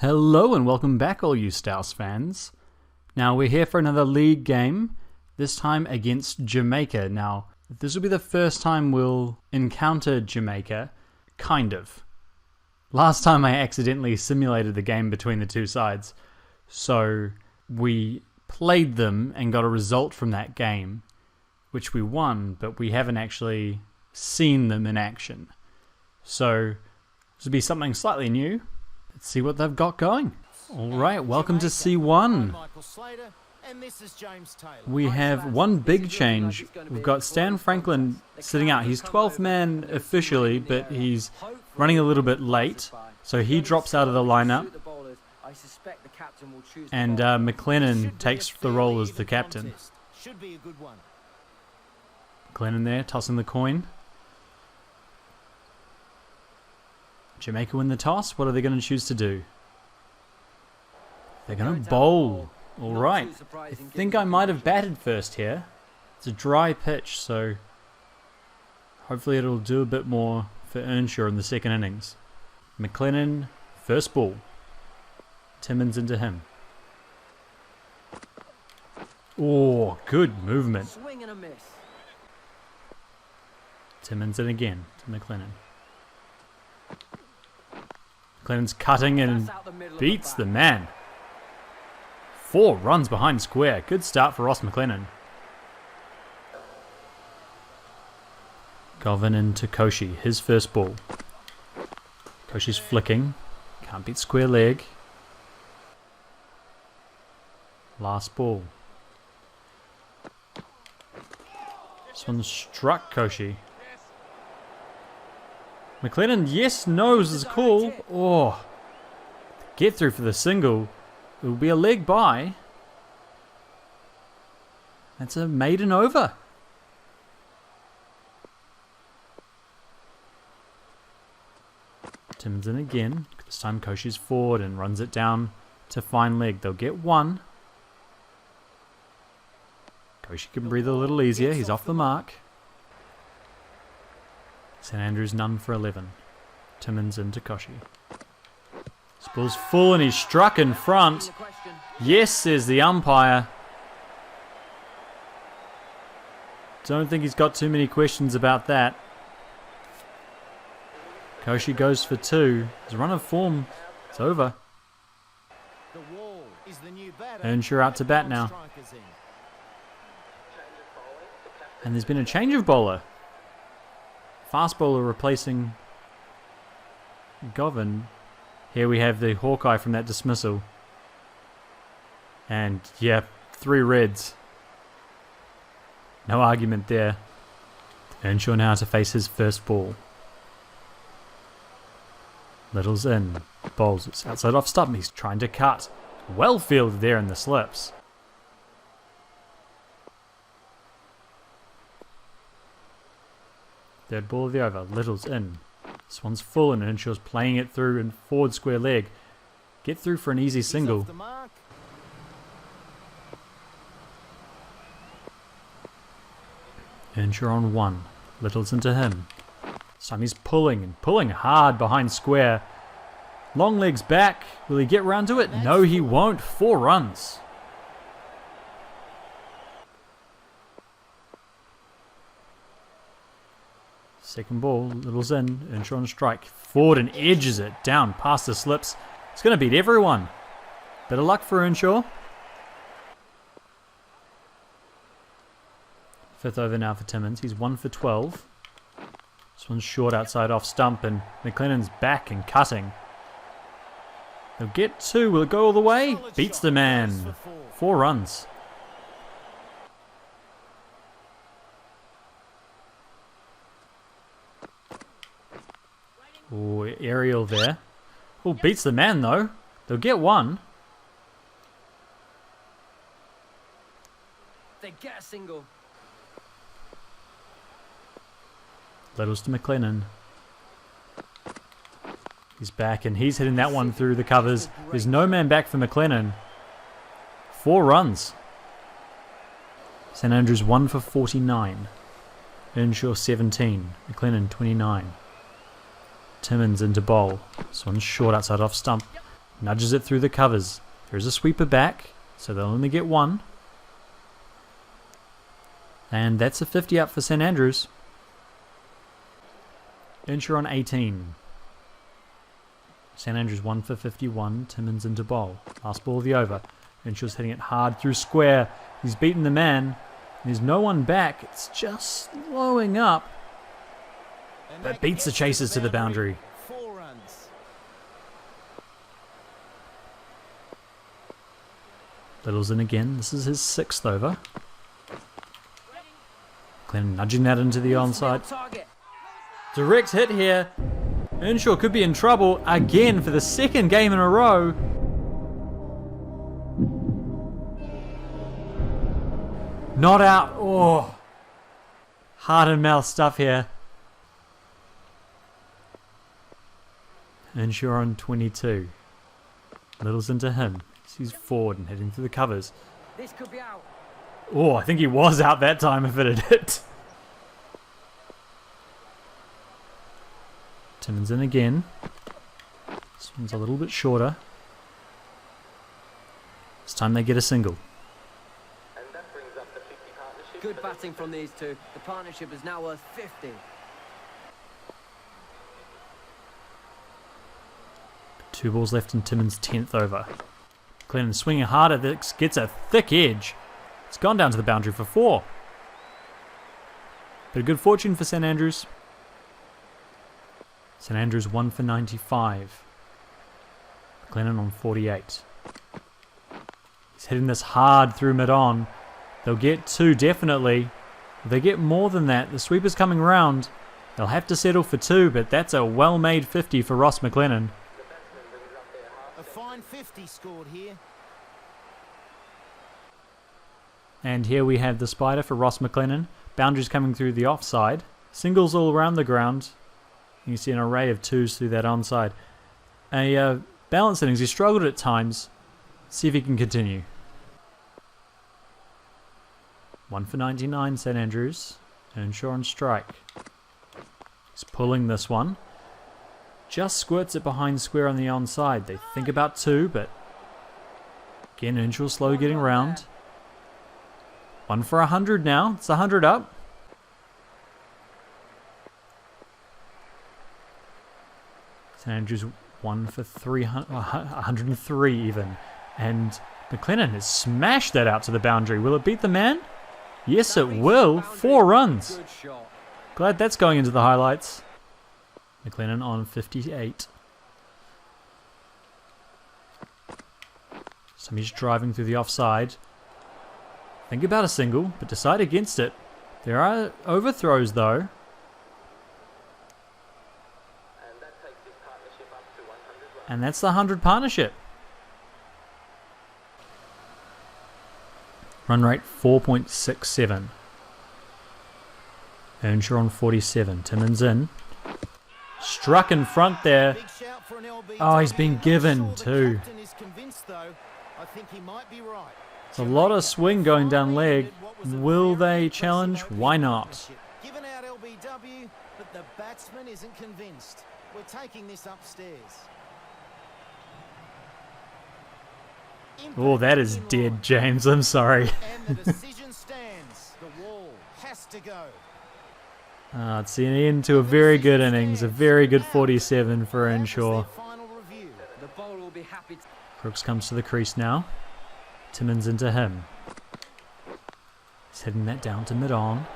Hello and welcome back, all you StAUSCC fans. Now we're here for another league game, this time against Jamaica. Now this will be the first time we'll encounter Jamaica, kind of. Last time I accidentally simulated the game between the two sides, so we played them and got a result from that game, which we won, but we haven't actually seen them in action. So this will be something slightly new. Let's see what they've got going. Alright, welcome to C1. We have one big change. We've got Stan Franklin sitting out. He's 12th man officially, but he's running a little bit late. So he drops out of the lineup. And McLennan takes the role as the captain. McLennan there, tossing the coin. Jamaica win the toss. What are they going to choose to do? They're going to bowl. Alright. I think I might have batted first here. It's a dry pitch, so hopefully it'll do a bit more for Earnshaw in the second innings. McLennan, first ball. Timmins into him. Oh, good movement. Timmins in again to McLennan. McLennan's cutting and beats the man. 4 runs behind square. Good start for Ross McLennan. Govan into Koshi, his first ball. Koshi's flicking. Can't beat square leg. Last ball. This one struck Koshi. McLennan, yes, nose is cool. Oh, get through for the single. It will be a leg by. That's a maiden over. Timmins in again. This time Koshi's forward and runs it down to fine leg. They'll get 1. Koshi can breathe a little easier. He's off the mark. St Andrews none for 11. Timmins into Koshi. This ball's full and he's struck in front. Yes, says the umpire. Don't think he's got too many questions about that. Koshi goes for 2. His run of form, it's over. Earnshaw out to bat now. And there's been a change of bowler. Fast bowler replacing Govan. Here we have the Hawkeye from that dismissal. And yeah, 3 reds. No argument there. Earnshaw now to face his first ball. Little's in. Bowls. It's outside off stump. He's trying to cut. Well fielded there in the slips. Third ball of the over. Little's in. This one's full and Earnshaw's playing it through and forward square leg. Get through for an easy single. Earnshaw on 1. Little's into him. This time he's pulling and pulling hard behind square. Long legs back. Will he get round to it? No, he won't. 4 runs. Second ball, Little's in, Earnshaw on strike. Forward and edges it down past the slips. It's going to beat everyone. Bit of luck for Earnshaw. 5th over now for Timmins. He's 1 for 12. This one's short outside off stump and McLennan's back and cutting. They'll get 2. Will it go all the way? Beats the man. 4 runs. Oh, aerial there. Oh, beats the man though. They'll get 1. They get a single. Littles to McLennan. He's back and he's hitting that one through the covers. There's no man back for McLennan. 4 runs. St Andrews 1 for 49. Earnshaw 17. McLennan 29. Timmins into bowl. This one's short outside off stump. Nudges it through the covers. There's a sweeper back, so they'll only get one. And that's a 50 up for St Andrews. Earnshaw on 18. St Andrews 1 for 51. Timmins into bowl. Last ball of the over. Earnshaw's hitting it hard through square. He's beaten the man. There's no one back. It's just slowing up. But beats the chasers to the boundary. 4 runs. Little's in again. This is his 6th over. Glenn nudging that into the onside. Direct hit here. Earnshaw could be in trouble again for the 2nd game in a row. Not out. Oh. Heart and mouth stuff here. Earnshaw on 22. Little's into him. He's forward and heading through the covers. This could be out. Oh, I think he was out that time if it had hit. Timmins in again. This one's a little bit shorter. This time they get a single. And that brings up the 50 partnership. Good batting from these two. The partnership is now worth 50. 2 balls left in Timmins' 10th over. Glennon swinging harder. This gets a thick edge. It's gone down to the boundary for 4. But good fortune for St Andrews. St Andrews 1 for 95. Glennon on 48. He's hitting this hard through mid-on. They'll get 2 definitely. If they get more than that, the sweeper's coming round. They'll have to settle for 2, but that's a well-made 50 for Ross McLennan. A fine 50 scored here. And here we have the spider for Ross McLennan. Boundaries coming through the offside. Singles all around the ground. You see an array of 2s through that onside. A balanced innings. He struggled at times. See if he can continue. 1 for 99, St Andrews. Earnshaw on strike. He's pulling this one. Just squirts it behind square on the onside. They think about 2, but again, Earnshaw slow getting round. 1 for 100 now. It's 100 up. St Andrews 1 for 103 even. And McLennan has smashed that out to the boundary. Will it beat the man? Yes, it will. 4 runs. Good shot. Glad that's going into the highlights. McLennan on 58. So he's driving through the offside. Think about a single, but decide against it. There are overthrows though. And that takes this partnership up to 100 runs. And that's the 100 partnership. Run rate 4.67. Earnshaw on 47. Timmins in. Struck in front there. Big shout for an LBW. Oh, he's been given I'm sure the too. captain is convinced, though. I think he might be right. It's a lot of swing going down leg. Will they challenge? Why not? Given out LBW, but the batsman isn't convinced. We're taking this upstairs. Oh, that is dead, James. I'm sorry. And the decision stands. The wall has to go. It's an end to a very good innings. A very good 47 for Earnshaw. Final review. The bowler will be happy to... Crooks comes to the crease now. Timmins into him. He's heading that down to mid-on.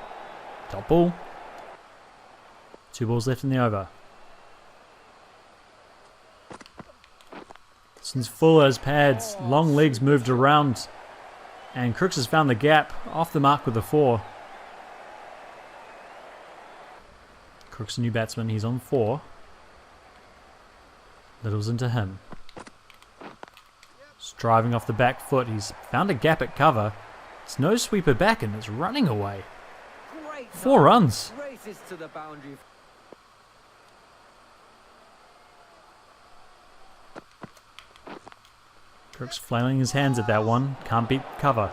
Dot ball. 2 balls left in the over. This one's full as pads. Long legs moved around. And Crooks has found the gap. Off the mark with a 4. Crooks a new batsman. He's on 4. Little's into him. Just driving off the back foot. He's found a gap at cover. It's no sweeper back and it's running away. Great 4 runs. races to the boundary. Crooks flailing his hands at that one. Can't beat cover.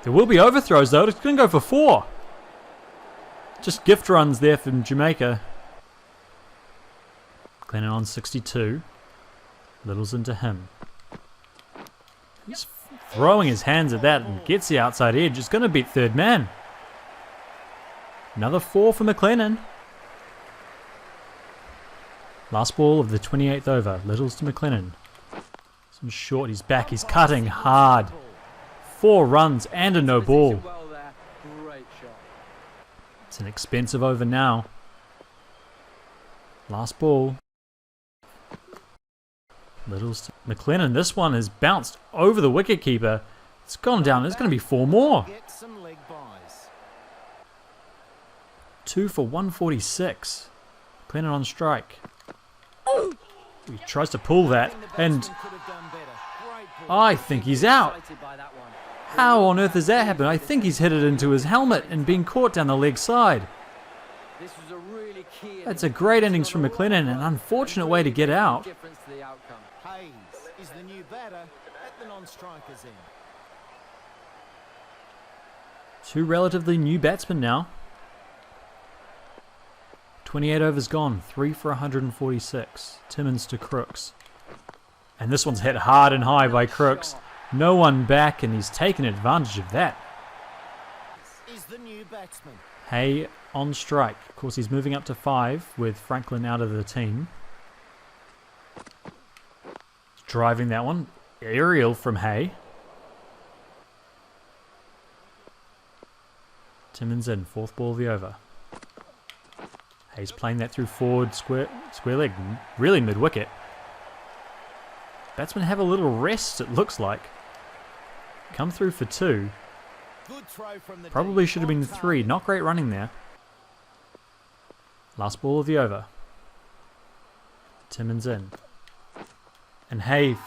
There will be overthrows though. It's going to go for 4. Just gift runs there from Jamaica. Glennon on 62. Little's into him. He's throwing his hands at that and gets the outside edge. It's going to beat third man. Another 4 for McLennan. Last ball of the 28th over. Little's to McLennan. Some short, he's back, he's cutting hard. 4 runs and a no ball. Well there. Great shot. It's an expensive over now. Last ball. Little's to McLennan. This one has bounced over the wicketkeeper. It's gone down. There's going to be 4 more. Get some leg buys. 2 for 146. McLennan on strike. He tries to pull that, and Could have done better. Great ball. I think he's out. Excited by that one. How on earth has that happened? I think he's hit it into his helmet and been caught down the leg side. This was a really key. That's a great innings from McLennan, an unfortunate way to get out. Difference to the outcome. Hayes is the new batter at the non-strikers end. 2 relatively new batsmen now. 28 overs gone, 3 for 146. Timmins to Crooks. And this one's hit hard and high by Crooks. No one back, and he's taken advantage of that. Is the new batsman. Hay on strike. Of course, he's moving up to 5 with Franklin out of the team. Driving that one. Aerial from Hay. Timmins in, 4th ball of the over. Hayes playing that through forward square leg, really mid-wicket. Batsmen have a little rest, it looks like. Come through for 2. Good throw from the Probably deep. should have been 3. Not great running there. Last ball of the over. Timmins in. And Hay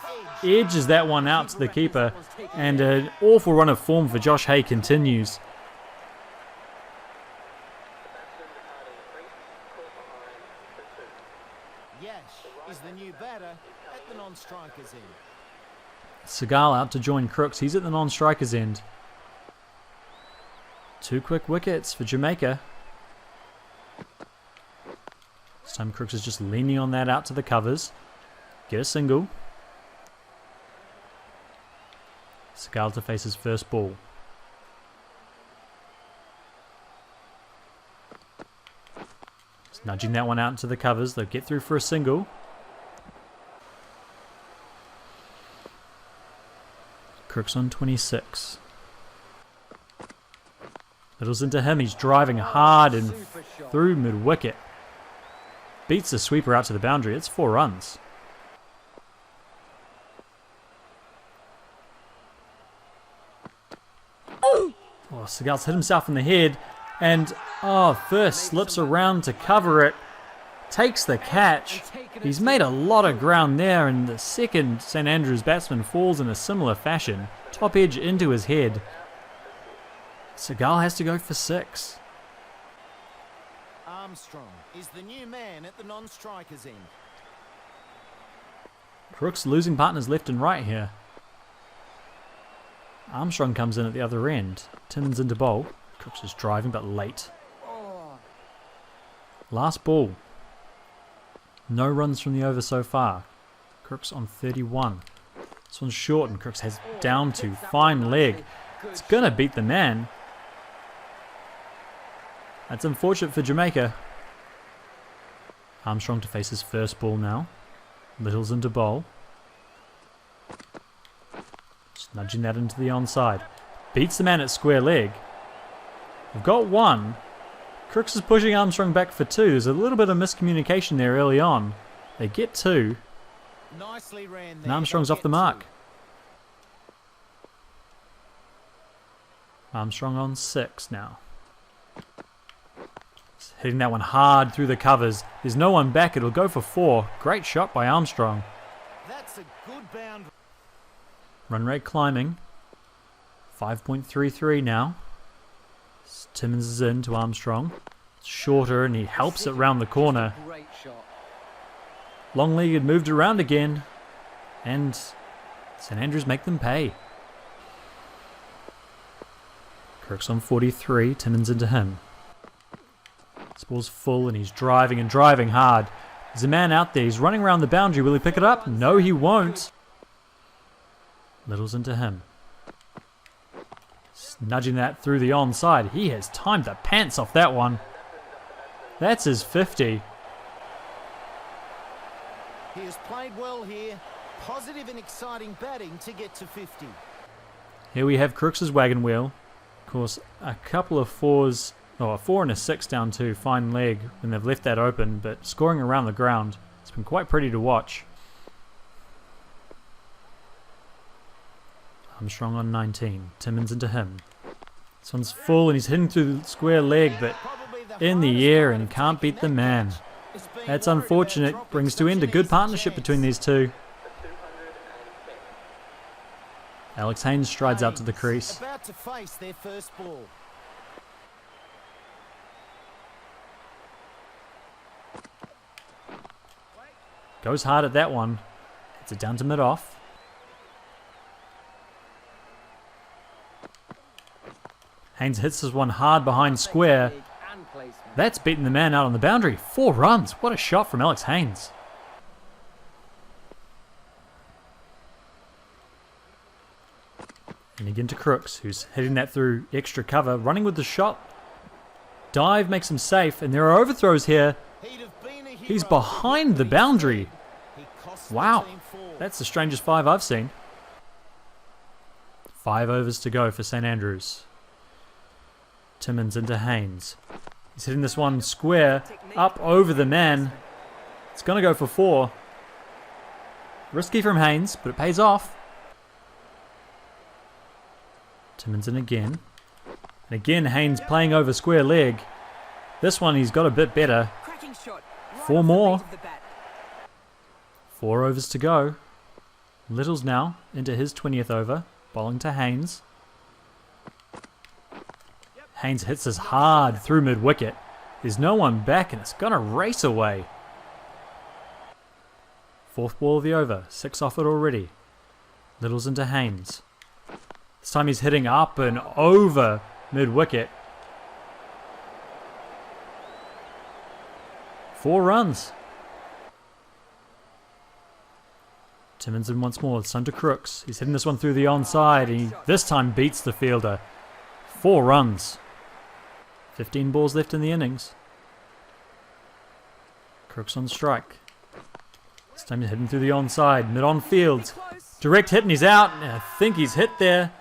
edges that one out to the keeper. And an awful run of form for Josh Hay continues. Yash is the new batter at the non-strikers end. Seagal out to join Crooks. He's at the non-strikers end. 2 quick wickets for Jamaica. This time Crooks is just leaning on that out to the covers. Get a single. Seagal to face his first ball. Just nudging that one out into the covers. They'll get through for a single. Crooks on 26. Little's into him. He's driving hard and Super shot. through mid-wicket. Beats the sweeper out to the boundary. It's 4 runs. Oh, Seagal's hit himself in the head. And, first slips around to cover it. Takes the catch. He's made a lot of ground there, and the second St Andrews batsman falls in a similar fashion. Top edge into his head. Seagal has to go for 6. Armstrong is the new man at the non-strikers end. Crooks losing partners left and right here. Armstrong comes in at the other end. Timmins into bowl. Crooks is driving but late. Oh, Last ball. No runs from the over so far. Crooks on 31. This one's short and Crooks has down to. Fine leg. It's going to beat the man. That's unfortunate for Jamaica. Armstrong to face his first ball now. Little's into bowl. Just nudging that into the onside. Beats the man at square leg. We've got 1. Crooks is pushing Armstrong back for 2. There's a little bit of miscommunication there early on. They get 2. Nicely ran there. And Armstrong's They'll off the get mark. 2. Armstrong on 6 now. Just hitting that one hard through the covers. There's no one back. It'll go for 4. Great shot by Armstrong. That's a good boundary. Run rate climbing. 5.33 now. Timmins is in to Armstrong. It's shorter and he helps it round the corner. great shot. Long league had moved around again. And St Andrews make them pay. Crooks on 43. Timmins into him. This ball's full and he's driving and driving hard. There's a man out there. He's running around the boundary. Will he pick it up? No, he won't. Little's into him. Nudging that through the onside. He has timed the pants off that one. That's his 50. He has played well here. Positive and exciting batting to get to 50. Here we have Crooks' wagon wheel. Of course, a couple of fours, or a 4 and a 6 down to fine leg when they've left that open, but scoring around the ground. It's been quite pretty to watch. Armstrong on 19. Timmins into him. This one's full and he's hitting through the square leg, but in the air and can't beat the man. That's unfortunate. Brings to end a good partnership between these two. Alex Haynes strides out to the crease. About to face their first ball. Goes hard at that one. It's a down to mid-off. Haynes hits this one hard behind square. That's beaten the man out on the boundary. 4 runs. What a shot from Alex Haynes. And again to Crooks, who's hitting that through extra cover, running with the shot. Dive makes him safe, and there are overthrows here. He's behind the boundary. Wow, that's the strangest 5 I've seen. 5 overs to go for St Andrews. Timmins into Haynes. He's hitting this one square, up over the man. It's going to go for 4. Risky from Haynes, but it pays off. Timmins in again. And again, Haynes playing over square leg. This one he's got a bit better. 4 more. 4 overs to go. Little's now into his 20th over. Bowling to Haynes. Haynes hits this hard through mid-wicket. There's no one back and it's going to race away. 4th ball of the over. 6 off it already. Little's into Haynes. This time he's hitting up and over mid-wicket. 4 runs. Timmins in once more. It's time to Crooks. He's hitting this one through the onside and he this time beats the fielder. 4 runs. 15 balls left in the innings. Crooks on strike. This time he's hitting through the onside. Mid-on field. Direct hit and he's out. And I think he's hit there.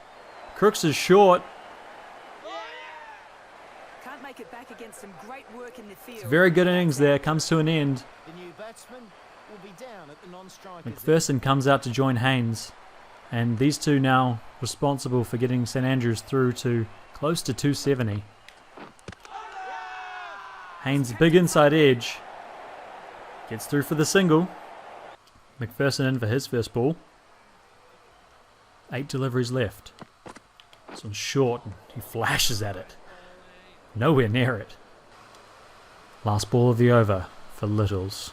Crooks is short. Can't make it back against some great work in the field. It's a very good innings there. Comes to an end. The new batsman will be down at the non-strikers. McPherson comes out to join Haynes. And these two now responsible for getting St Andrews through to close to 270. Haynes big inside edge. Gets through for the single. McPherson in for his first ball. 8 deliveries left. This one's short and he flashes at it. Nowhere near it. Last ball of the over for Littles.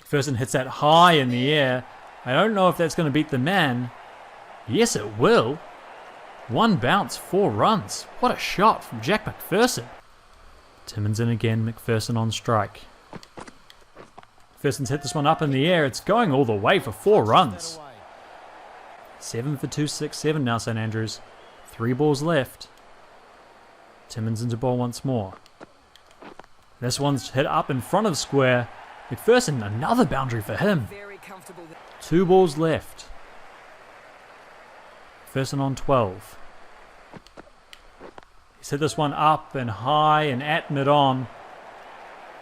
McPherson hits that high in the air. I don't know if that's going to beat the man. Yes, it will. 1 bounce, 4 runs. What a shot from Jack McPherson. Timmins in again, McPherson on strike. McPherson's hit this one up in the air. It's going all the way for 4 runs. 7 for 267 now, St Andrews. 3 balls left. Timmins into ball once more. This one's hit up in front of square. McPherson, another boundary for him. 2 balls left. McPherson on 12. He's hit this one up and high and at mid-on.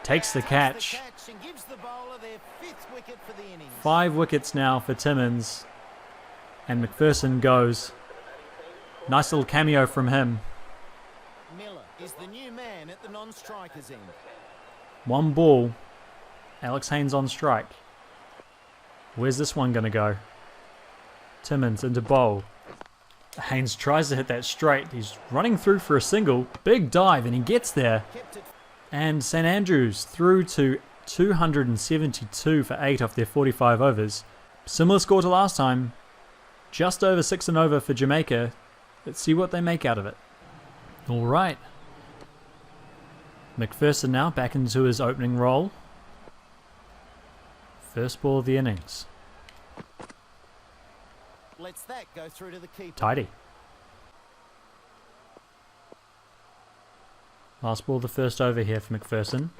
Takes the catch. And gives the bowler their 5th wicket for the innings. 5 wickets now for Timmins. And McPherson goes. Nice little cameo from him. Miller is the new man at the non-strikers end. 1 ball. Alex Haynes on strike. Where's this one going to go? Timmins into bowl. Haynes tries to hit that straight. He's running through for a single. Big dive and he gets there. And St Andrews through to 272 for 8 off their 45 overs. Similar score to last time. Just over 6 and over for Jamaica. Let's see what they make out of it. Alright. McPherson now back into his opening role. First ball of the innings. Lets that go through to the keeper. Tidy. Last ball of the first over here for McPherson.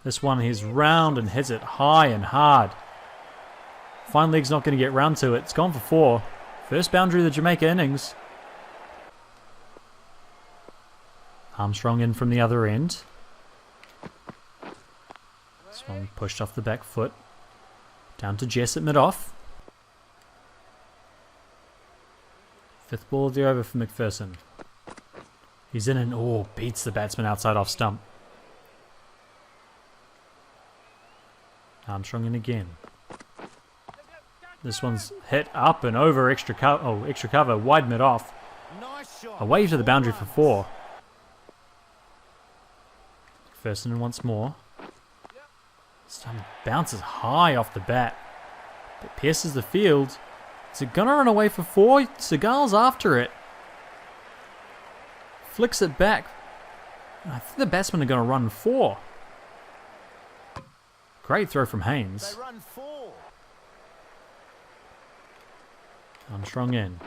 This one he's round and hits it high and hard. Fine leg's not going to get round to it. It's gone for 4. First boundary of the Jamaica innings. Armstrong in from the other end. This one pushed off the back foot. Down to Jess at mid-off. 5th ball of the over for McPherson. He's in and beats the batsman outside off stump. Armstrong in again. This one's hit up and over extra cover, wide mid-off. Nice shot. Away to the boundary for 4. Runs. McPherson in once more. This time bounces high off the bat, but pierces the field. Is it gonna run away for 4? Seagal's after it. Flicks it back. I think the batsmen are gonna run 4. Great throw from Haynes. They run 4. Armstrong in.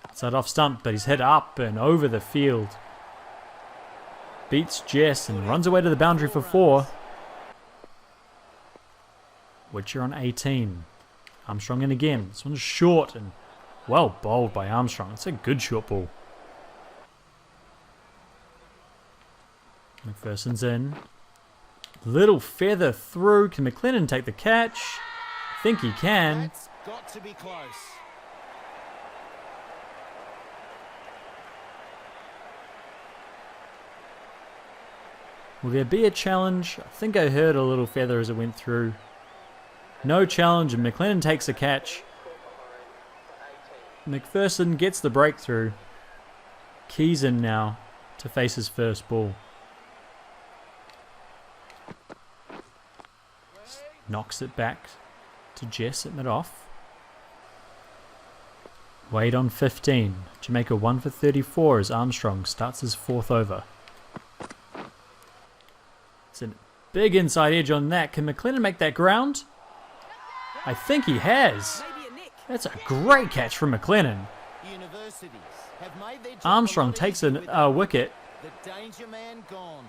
Outside off stump, but he's hit up and over the field. Beats Jess and runs away to the boundary for 4. Witcher on 18. Armstrong in again. This one's short and well bowled by Armstrong. It's a good short ball. McPherson's in. Little feather through. Can McLennan take the catch? I think he can. That's got to be close. Will there be a challenge? I think I heard a little feather as it went through. No challenge, and McLennan takes a catch. McPherson gets the breakthrough. Keys in now to face his first ball. Knocks it back to Jess at mid-off. Wade on 15. Jamaica 1 for 34 as Armstrong starts his 4th over. It's a big inside edge on that. Can McLennan make that ground? I think he has. Maybe a nick. That's a great catch from McLennan. Universities have made their job Armstrong a lot takes easier with a wicket. the danger man gone.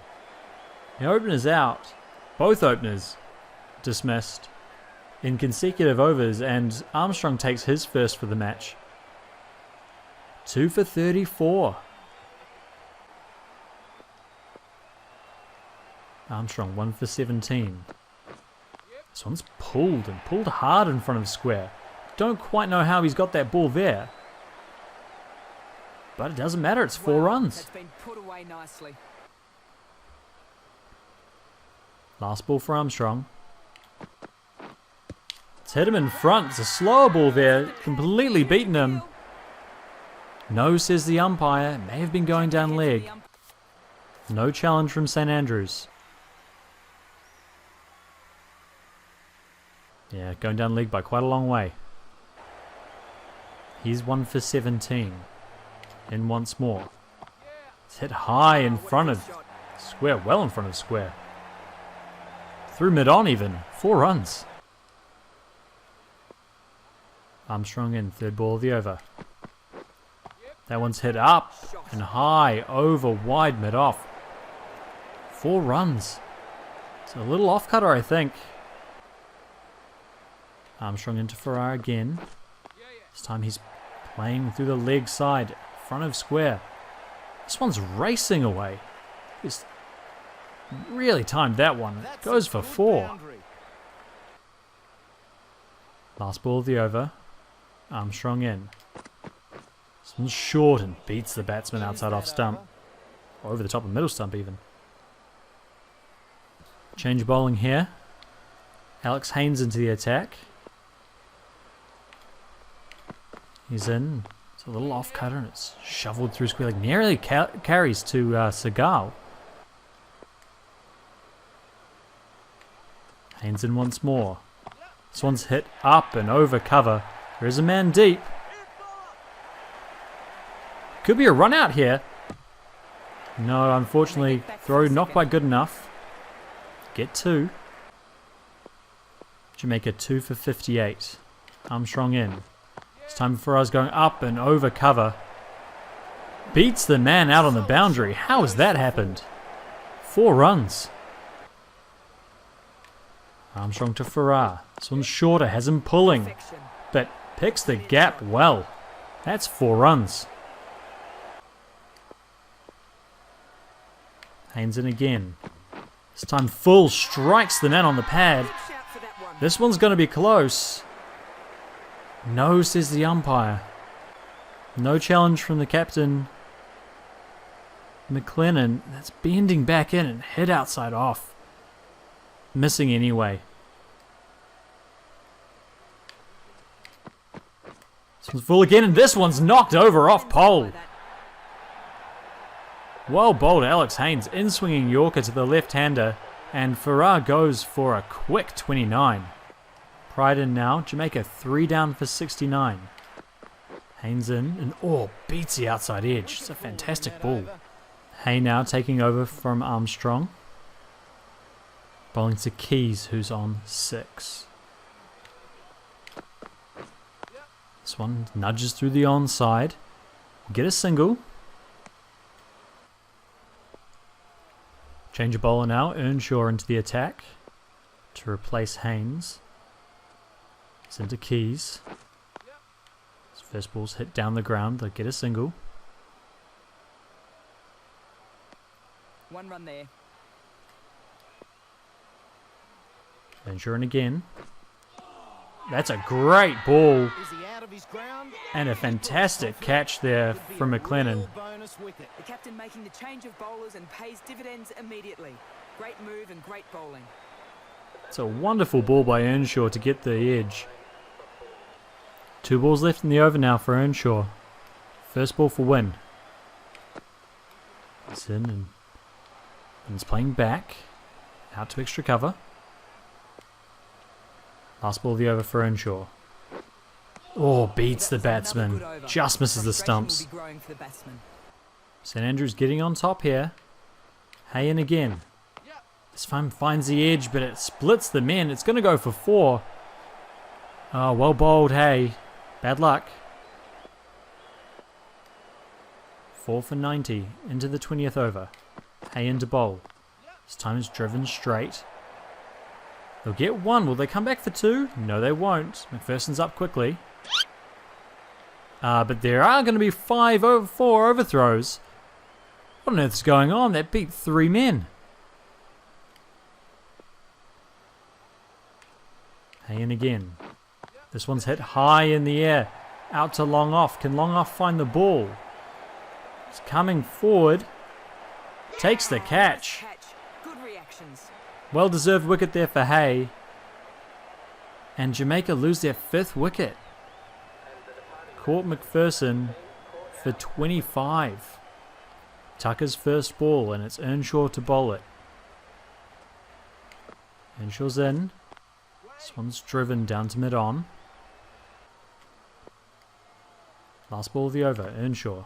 The opener's out. Both openers dismissed in consecutive overs, and Armstrong takes his first for the match. 2 for 34. Armstrong 1 for 17. This one's pulled and pulled hard in front of square. Don't quite know how he's got that ball there. But it doesn't matter, it's 4 runs. That's been put away nicely. Last ball for Armstrong. It's hit him in front. It's a slower ball there. Completely beaten him. No, says the umpire. May have been going down leg. No challenge from St Andrews. Yeah, going down leg by quite a long way. He's 1 for 17. In once more. It's hit high in front of square. Well in front of square. Through mid-on even. 4 runs. Armstrong in, 3rd ball of the over. That one's hit up and high, over, wide, mid-off. 4 runs. It's a little off-cutter, I think. Armstrong into Farrar again. This time he's playing through the leg side, front of square. This one's racing away. He's really timed that one. That's Goes a for good 4. boundary. Last ball of the over. Armstrong in. This one's short and beats the batsman outside off stump. Or over the top of middle stump even. Change bowling here. Alex Haynes into the attack. He's in. It's a little off cutter and it's shoveled through square leg. Nearly carries to Seagal. Haynes in once more. This one's hit up and over cover. There is a man deep. Could be a run out here. No, unfortunately, throw not quite good enough. Get 2. Jamaica 2 for 58. Armstrong in. It's time for us going up and over cover. Beats the man out on the boundary. How has that happened? 4 runs. Armstrong to Farrar. This one's shorter, has him pulling, but picks the gap well. That's 4 runs. Haynes in again. This time full, strikes the man on the pad. This one's going to be close. No, says the umpire. No challenge from the captain. McLennan, that's bending back in and hit outside off. Missing anyway. This one's full again, and this one's knocked over off pole. Well bowled, Alex Haynes, in-swinging Yorker to the left-hander, and Farrar goes for a quick 29. Pride in now, Jamaica 3 down for 69. Haynes in, and beats the outside edge. It's a fantastic ball. Hay now taking over from Armstrong. Bowling to Keys, who's on 6. This one nudges through the onside. Get a single. Change of bowler now. Earnshaw into the attack to replace Haynes. It's into Keys. His first ball's hit down the ground. They'll get a single. 1 run there. Earnshaw in again. That's a great ball. Is he out of his ground? And a fantastic catch there from McLennan. Bonus wicket. The captain making the change of bowlers and pays dividends immediately. Great move and great bowling. It's a wonderful ball by Earnshaw to get the edge. 2 balls left in the over now for Earnshaw. First ball for win. It's in and it's playing back. Out to extra cover. Last ball of the over for Earnshaw. Beats the batsman. Just misses the stumps. St Andrews getting on top here. Hay in again. This time finds the edge, but it splits the men. It's going to go for 4. Oh, well bowled, Hay. Bad luck. 4 for 90 into the 20th over. Hay into bowl. This time is driven straight. They'll get 1. Will they come back for 2? No, they won't. McPherson's up quickly. But there are going to be 4 overthrows. What on earth is going on? That beat 3 men. Hay in again. This one's hit high in the air. Out to Long Off. Can Long Off find the ball? It's coming forward. Takes the catch. Good reactions. Well-deserved wicket there for Hay. And Jamaica lose their 5th wicket. Caught McPherson for 25. Tucker's first ball, and it's Earnshaw to bowl it. Earnshaw's in. This one's driven down to mid-on. Last ball of the over, Earnshaw.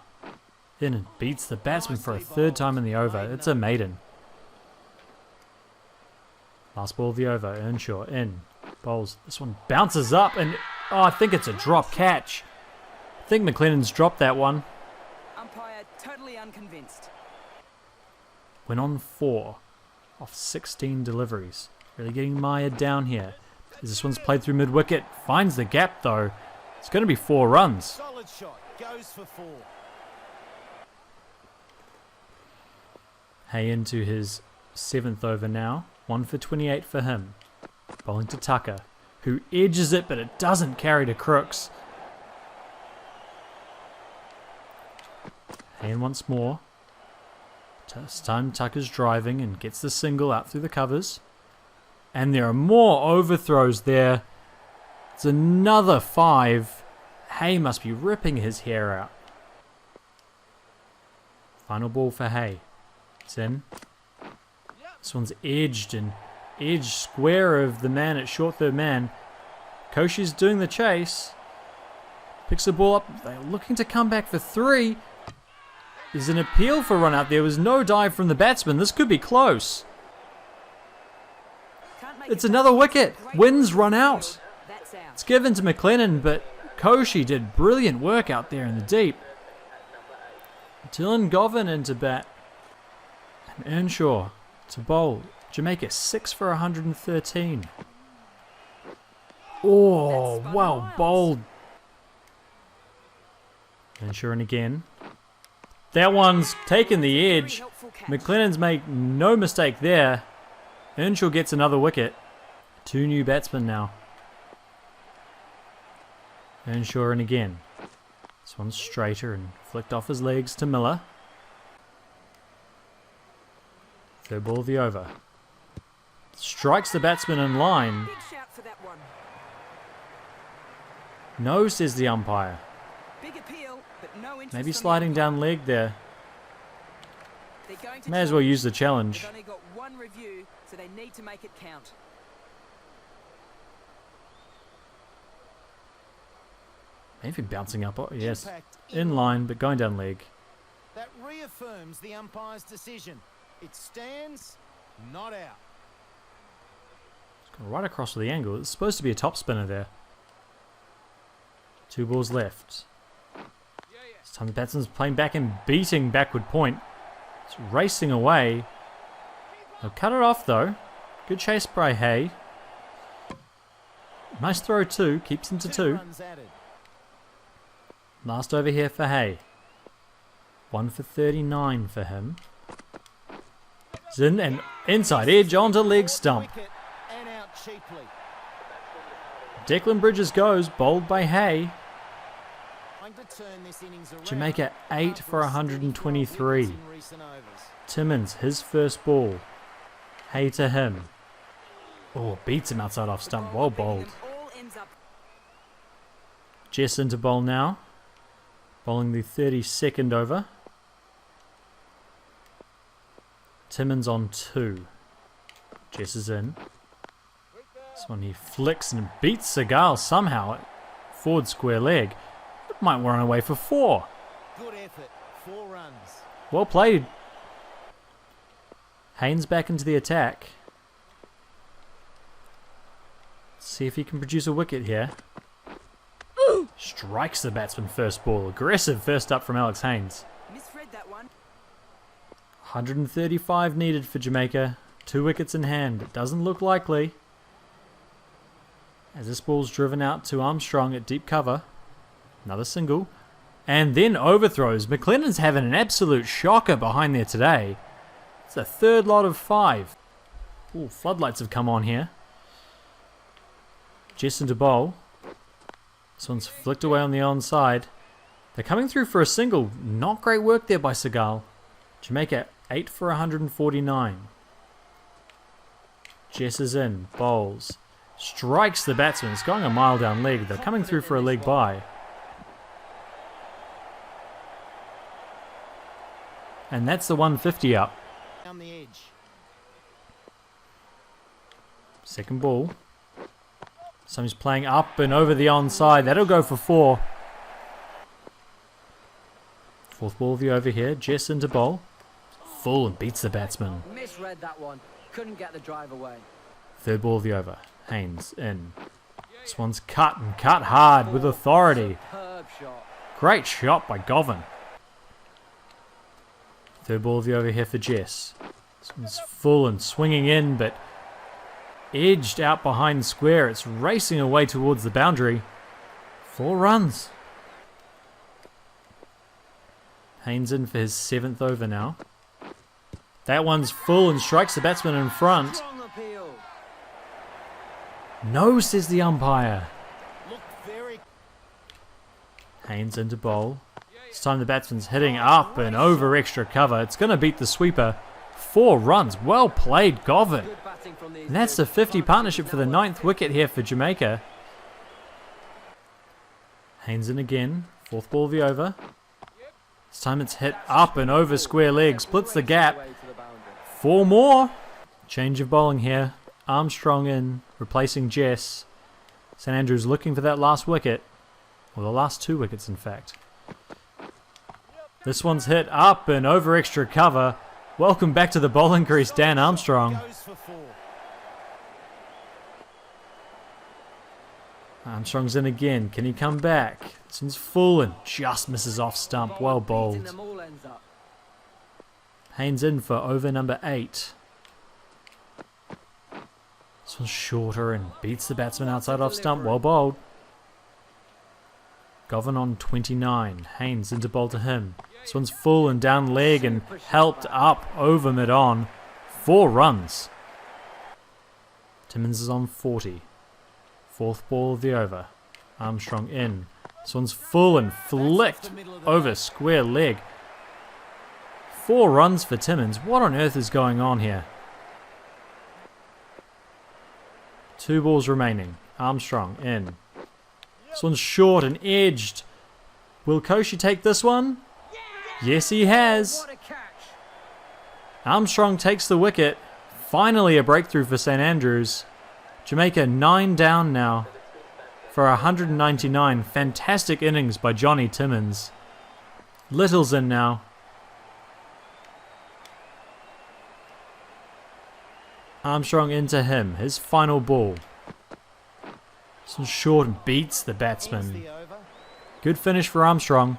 In and beats the batsman for a 3rd time in the over. It's a maiden. Last ball of the over, Earnshaw in. Bowls. This one bounces up and I think it's a drop catch. I think McLennan's dropped that one. Umpire totally unconvinced. Went on 4 off 16 deliveries. Really getting mired down here. As this one's played through mid-wicket. Finds the gap though. It's going to be 4 runs. Solid shot. Goes for 4. Hay into his 7th over now. 1 for 28 for him. Bowling to Tucker, who edges it, but it doesn't carry to Crooks. Hay in once more. This time Tucker's driving and gets the single out through the covers. And there are more overthrows there. It's another 5. Hay must be ripping his hair out. Final ball for Hay. It's in. This one's edged and edge square of the man at short third man. Koshi's doing the chase. Picks the ball up. They're looking to come back for 3. There's an appeal for run out. There was no dive from the batsman. This could be close. It's another wicket. Wins run out. That's out. It's given to McLennan, but Koshi did brilliant work out there in the deep. Dylan Govan into bat. And Earnshaw to bowl. Jamaica 6 for 113. Oh, well bowled. Earnshaw in again. That one's taken the edge. McLennan's made no mistake there. Earnshaw gets another wicket. 2 new batsmen now. Earnshaw in again. This one's straighter and flicked off his legs to Miller. Third ball of the over. Strikes the batsman in line. Big shout for that one. No, says the umpire. Big appeal, but no interest Maybe from the sliding umpire. down leg there. They're going to May as well challenge. use the challenge. They've only got one review, so they need to make it count. Maybe bouncing up. Oh, yes. Impact In line, but going down leg. That reaffirms the umpire's decision. It stands, not out. It's gone right across with the angle. It's supposed to be a top spinner there. 2 balls left. This time the batsman's playing back and beating backward point. It's racing away. They'll cut it off though. Good chase by Hay. Nice throw too. Keeps him to 2. Runs added. Last over here for Hay. 1 for 39 for him. Zin and inside edge onto leg stump. Wicket and out cheaply. Declan Bridges goes, bowled by Hay. Trying to turn this innings around Jamaica 8 for after a steady 123. flow of wickets in recent overs. Timmins, his first ball. Hay to him. Oh, beats him outside off stump. Well bowled. All ends up Jess into bowl now. Bowling the 32nd over. Timmins on 2. Jess is in. This one he flicks and beats Seagal somehow at forward square leg. It might run away for 4. Good effort. 4 runs. Well played. Haynes back into the attack. See if he can produce a wicket here. Strikes the batsman first ball. Aggressive first up from Alex Haynes. misread that one. 135 needed for Jamaica. 2 wickets in hand. It doesn't look likely. As this ball's driven out to Armstrong at deep cover. Another single. And then overthrows. McLennan's having an absolute shocker behind there today. It's a third lot of 5. Ooh, floodlights have come on here. Jess into bowl. This one's flicked away on the onside. They're coming through for a single. Not great work there by Seagal. Jamaica 8 for 149. Jess is in. Bowls. Strikes the batsman. It's going a mile down leg. They're coming through for a leg bye. And that's the 150 up. Down the edge. Second ball. So he's playing up and over the onside. That'll go for 4. Fourth ball of the over here. Jess into bowl. Full and beats the batsman. Misread that one. Couldn't get the drive away. Third ball of the over. Haynes in. This one's cut and cut hard with authority. Superb shot. Great shot by Govan. Third ball of the over here for Jess. This one's full and swinging in, but edged out behind square. It's racing away towards the boundary. 4 runs. Haynes in for his 7th over now. That one's full and strikes the batsman in front. Strong appeal. No, says the umpire. Look very Haynes into bowl. This time the batsman's hitting up and over extra cover. It's going to beat the sweeper. 4 runs. Well played, Govan. Good batting from these And that's the two. 50 partnership for the 9th wicket here for Jamaica. Haynes in again. 4th ball of the over. This time it's hit up and over square leg. Splits the gap. Way to the boundary. 4 more. Change of bowling here. Armstrong in, replacing Jess. St Andrews looking for that last wicket. Or the last 2 wickets, in fact. This one's hit up and over extra cover. Welcome back to the bowling crease, Dan Armstrong. goes for 4. Armstrong's in again. Can he come back? This one's full and just misses off stump. Well Beating bowled. them all ends up. Haynes in for over number 8. This one's shorter and beats the batsman outside off stump. Well bowled. Govan on 29. Haynes into bowl to him. This one's full and down leg and helped up over mid-on. 4 runs. Timmins is on 40. 4th ball of the over. Armstrong in. This one's full and flicked over square leg. 4 runs for Timmins. What on earth is going on here? 2 balls remaining. Armstrong in. This one's short and edged. Will Koshi take this one? Yes, he has. What a catch. Armstrong takes the wicket. Finally a breakthrough for St Andrews. Jamaica 9 down now for 199. Fantastic innings by Johnny Timmins. Little's in now. Armstrong into him. His final ball. This one's short and beats the batsman. Good finish for Armstrong.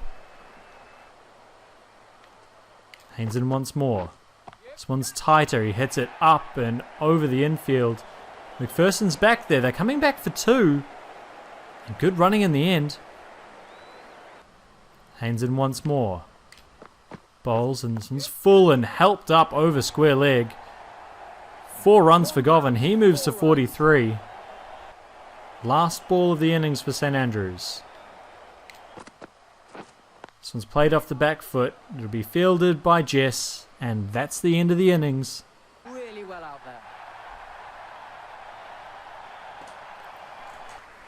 Haynes in once more. This one's tighter. He hits it up and over the infield. McPherson's back there. They're coming back for 2. And good running in the end. Haynes in once more. Bowls and this one's full and helped up over square leg. 4 runs for Govan. He moves to 43. Last ball of the innings for St Andrews. This one's played off the back foot. It'll be fielded by Jess. And that's the end of the innings. Really well out there.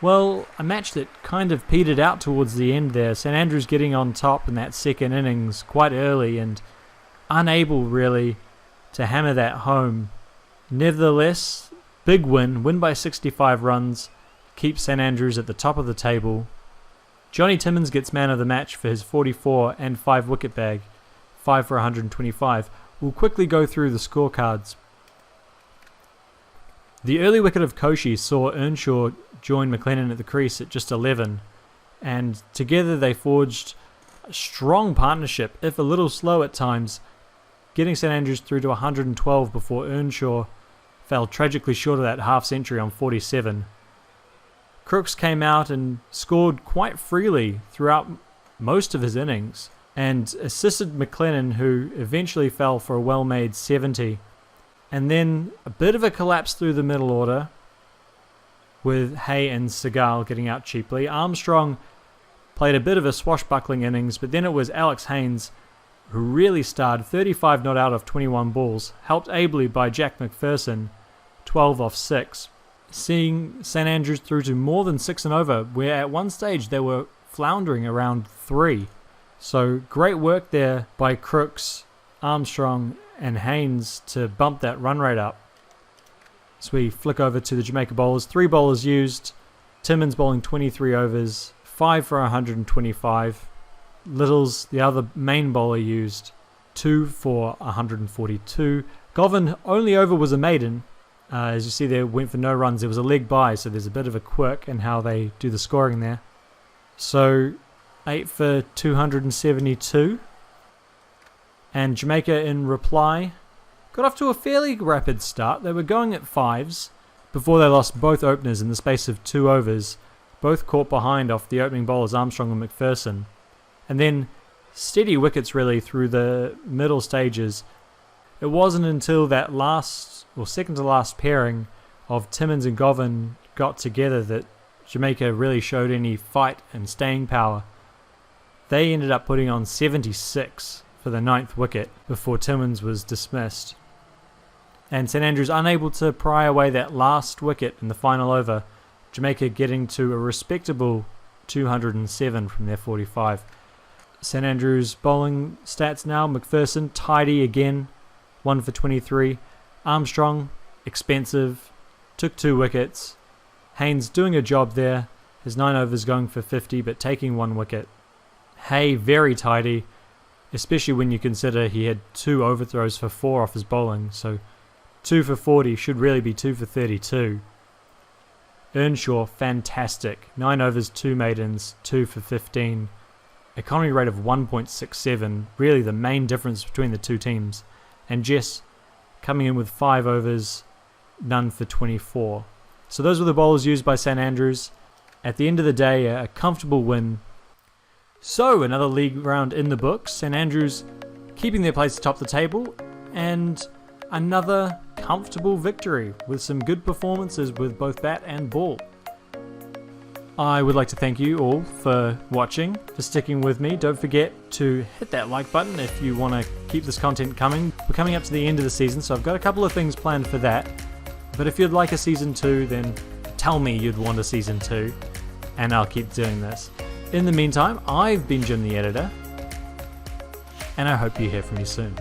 Well, a match that kind of petered out towards the end there. St Andrews getting on top in that second innings quite early and unable really to hammer that home. Nevertheless, big win by 65 runs, keeps St Andrews at the top of the table. Johnny Timmins gets man of the match for his 44 and 5 wicket bag, 5 for 125. We'll quickly go through the scorecards. The early wicket of Koshi saw Earnshaw join McLennan at the crease at just 11, and together they forged a strong partnership, if a little slow at times, getting St Andrews through to 112 before Earnshaw fell tragically short of that half century on 47. Crooks came out and scored quite freely throughout most of his innings and assisted McLennan, who eventually fell for a well-made 70. And then a bit of a collapse through the middle order with Hay and Seagal getting out cheaply. Armstrong played a bit of a swashbuckling innings, but then it was Alex Haynes who really starred, 35 not out of 21 balls, helped ably by Jack McPherson, 12 off 6, seeing St Andrews through to more than 6 and over, where at one stage they were floundering around 3. So great work there by Crooks, Armstrong and Haynes to bump that run rate up. So we flick over to the Jamaica bowlers. 3 bowlers used. Timmins bowling 23 overs, 5 for 125. Littles, the other main bowler, used 2 for 142. Govan, only over was a maiden. As you see there, went for no runs. There was a leg by, so there's a bit of a quirk in how they do the scoring there. So 8 for 272. And Jamaica in reply got off to a fairly rapid start. They were going at 5s before they lost both openers in the space of 2 overs, both caught behind off the opening bowlers Armstrong and McPherson. And then steady wickets really through the middle stages. It wasn't until that last, or second to last pairing of Timmins and Govan got together that Jamaica really showed any fight and staying power. They ended up putting on 76 for the 9th wicket before Timmins was dismissed. And St Andrews unable to pry away that last wicket in the final over, Jamaica getting to a respectable 207 from their 45. St Andrews bowling stats now. McPherson tidy again, 1 for 23. Armstrong expensive, took 2 wickets. Haynes doing a job there, his 9 overs going for 50 but taking 1 wicket. Hay very tidy, especially when you consider he had 2 overthrows for 4 off his bowling, so 2 for 40 should really be 2 for 32. Earnshaw, fantastic. 9 overs, 2 maidens, 2 for 15. Economy rate of 1.67, really the main difference between the two teams. And Jess coming in with 5 overs, none for 24. So those were the bowlers used by St Andrews. At the end of the day, a comfortable win. So another league round in the books. St Andrews keeping their place atop the table, and another comfortable victory with some good performances with both bat and ball. I would like to thank you all for watching, for sticking with me. Don't forget to hit that like button if you want to keep this content coming. We're coming up to the end of the season, so I've got a couple of things planned for that. But if you'd like a season 2, then tell me you'd want a season 2, and I'll keep doing this. In the meantime, I've been Jim the Editor, and I hope you hear from me soon.